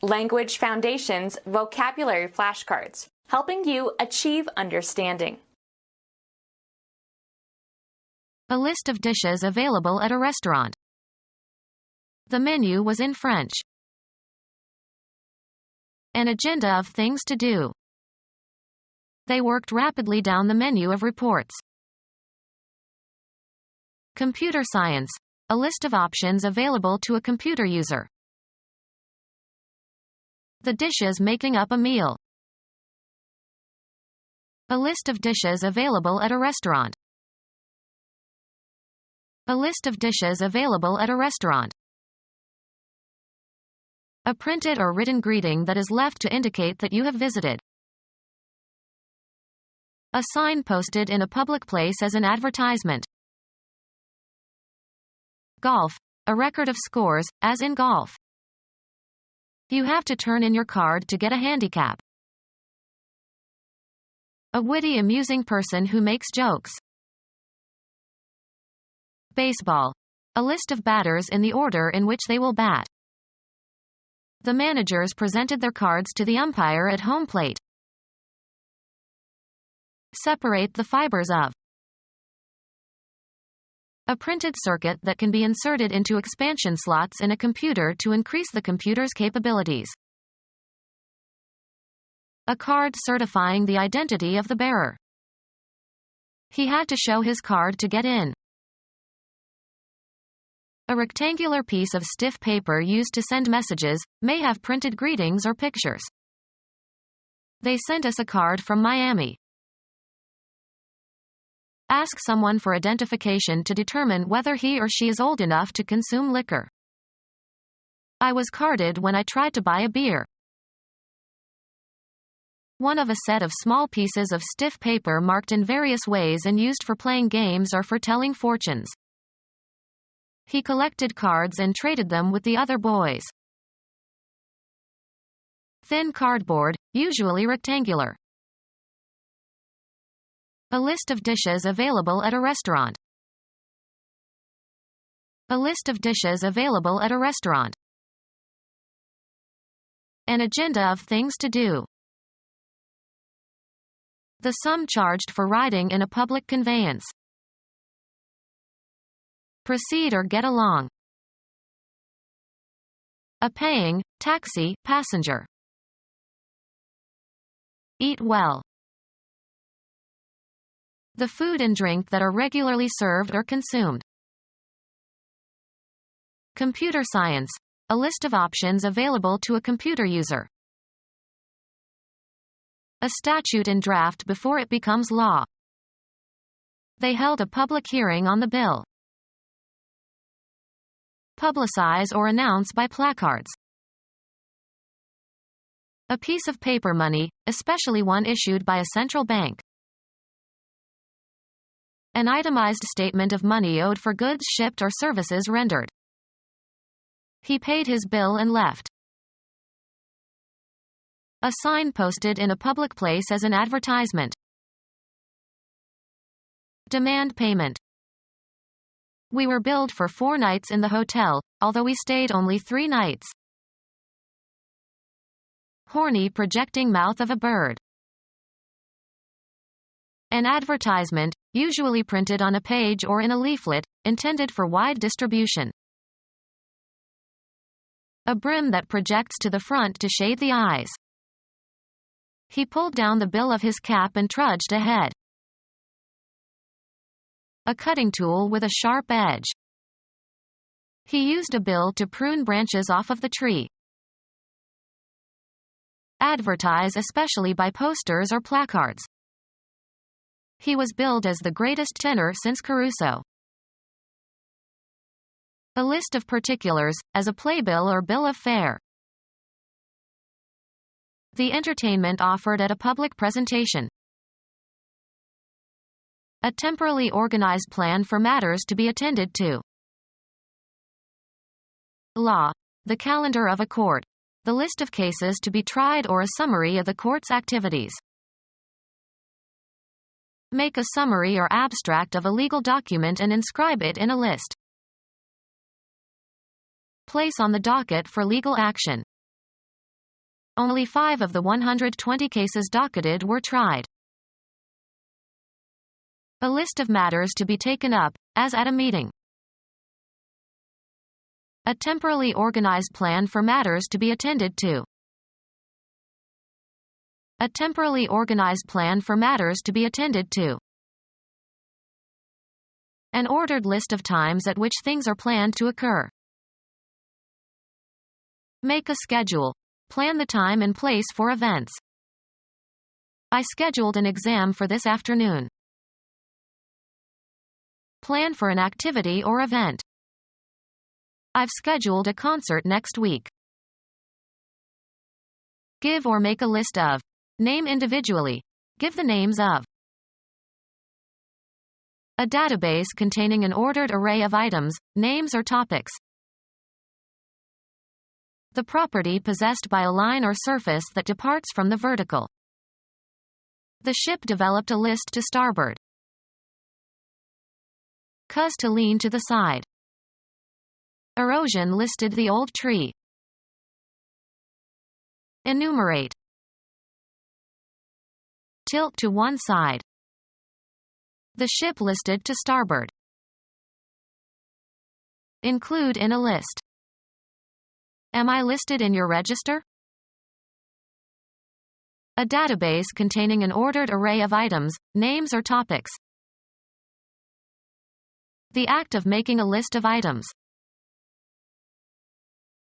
Language Foundations Vocabulary Flashcards, helping you achieve understanding. A list of dishes available at a restaurant. The menu was in French. An agenda of things to do. They worked rapidly down the menu of reports. Computer science. A list of options available to a computer user. The dishes making up a meal. A list of dishes available at a restaurant. A list of dishes available at a restaurant. A printed or written greeting that is left to indicate that you have visited. A sign posted in a public place as an advertisement. Golf. A record of scores, as in golf. You have to turn in your card to get a handicap. A witty, amusing person who makes jokes. Baseball. A list of batters in the order in which they will bat. The managers presented their cards to the umpire at home plate. Separate the fibers of. A printed circuit that can be inserted into expansion slots in a computer to increase the computer's capabilities. A card certifying the identity of the bearer. He had to show his card to get in. A rectangular piece of stiff paper used to send messages, may have printed greetings or pictures. They sent us a card from Miami. Ask someone for identification to determine whether he or she is old enough to consume liquor. I was carded when I tried to buy a beer. One of a set of small pieces of stiff paper marked in various ways and used for playing games or for telling fortunes. He collected cards and traded them with the other boys. Thin cardboard, usually rectangular. A list of dishes available at a restaurant. A list of dishes available at a restaurant. An agenda of things to do. The sum charged for riding in a public conveyance. Proceed or get along. A paying, taxi, passenger. Eat well. The food and drink that are regularly served or consumed. Computer science. A list of options available to a computer user. A statute in draft before it becomes law. They held a public hearing on the bill. Publicize or announce by placards. A piece of paper money, especially one issued by a central bank. An itemized statement of money owed for goods shipped or services rendered. He paid his bill and left. A sign posted in a public place as an advertisement. Demand payment. We were billed for 4 nights in the hotel, although we stayed only 3 nights. Horny, projecting mouth of a bird. An advertisement, usually printed on a page or in a leaflet, intended for wide distribution. A brim that projects to the front to shade the eyes. He pulled down the bill of his cap and trudged ahead. A cutting tool with a sharp edge. He used a bill to prune branches off of the tree. Advertise, especially by posters or placards. He was billed as the greatest tenor since Caruso. A list of particulars, as a playbill or bill of fare. The entertainment offered at a public presentation. A temporally organized plan for matters to be attended to. Law. The calendar of a court. The list of cases to be tried or a summary of the court's activities. Make a summary or abstract of a legal document and inscribe it in a list. Place on the docket for legal action. Only 5 of the 120 cases docketed were tried. A list of matters to be taken up, as at a meeting. A temporally organized plan for matters to be attended to. A temporally organized plan for matters to be attended to. An ordered list of times at which things are planned to occur. Make a schedule. Plan the time and place for events. I scheduled an exam for this afternoon. Plan for an activity or event. I've scheduled a concert next week. Give or make a list of. Name individually. Give the names of. A database containing an ordered array of items, names or topics. The property possessed by a line or surface that departs from the vertical. The ship developed a list to starboard. Cause to lean to the side. Erosion listed the old tree. Enumerate. Tilt to one side. The ship listed to starboard. Include in a list. Am I listed in your register? A database containing an ordered array of items, names or topics. The act of making a list of items.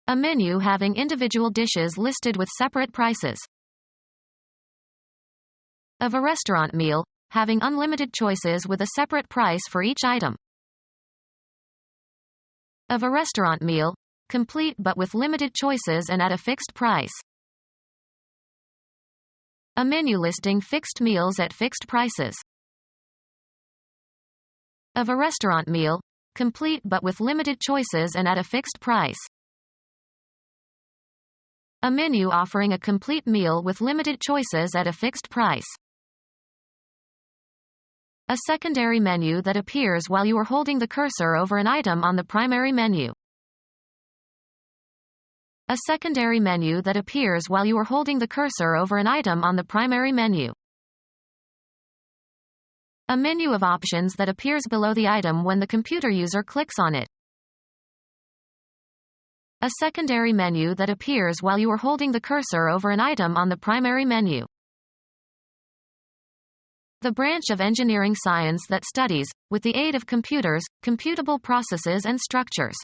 A menu having individual dishes listed with separate prices. Of a restaurant meal, having unlimited choices with a separate price for each item. Of a restaurant meal, complete but with limited choices and at a fixed price. A menu listing fixed meals at fixed prices. Of a restaurant meal, complete but with limited choices and at a fixed price. A menu offering a complete meal with limited choices at a fixed price. A secondary menu that appears while you are holding the cursor over an item on the primary menu. A secondary menu that appears while you are holding the cursor over an item on the primary menu. A menu of options that appears below the item when the computer user clicks on it. A secondary menu that appears while you are holding the cursor over an item on the primary menu. The branch of engineering science that studies, with the aid of computers, computable processes and structures.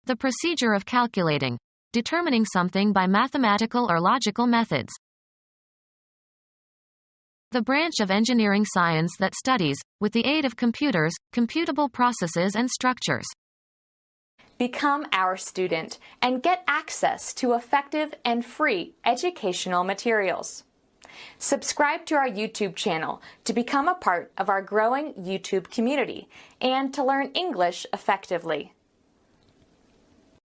The procedure of calculating, determining something by mathematical or logical methods. The branch of engineering science that studies, with the aid of computers, computable processes and structures. Become our student and get access to effective and free educational materials. Subscribe to our YouTube channel to become a part of our growing YouTube community and to learn English effectively.